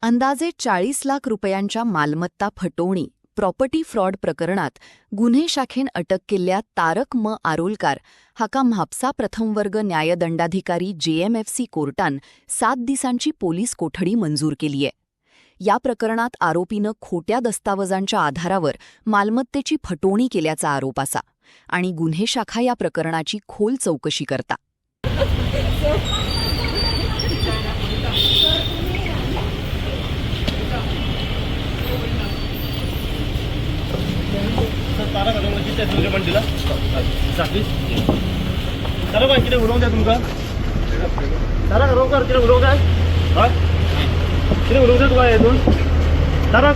अंदाजे 40 लाख रुपयांच्या मालमत्ता फटवणी प्रॉपर्टी फ्रॉड प्रकरणात गुन्हे शाखेन अटक केल्ल्या तारक म आरोलकार हाका म्हापसा प्रथम वर्ग न्यायदंडाधिकारी JMFC कोर्टान 7 दिसांची पोलीस कोठडी मंजूर केली आहे. या प्रकरणात आरोपीनं खोट्या दस्तावेजांच्या आधारावर मालमत्तेची फटवणी केल्याचा आरोप असा आणि गुन्हे शाखा या प्रकरणाची खोल चौकशी करता. तारा घालून किती तुमच्या बंडीला तारा बाय किती उडवून द्या तुमका तारा घालून कर किती उडवू काय हा किती उडवू द्या तुला येतून तारा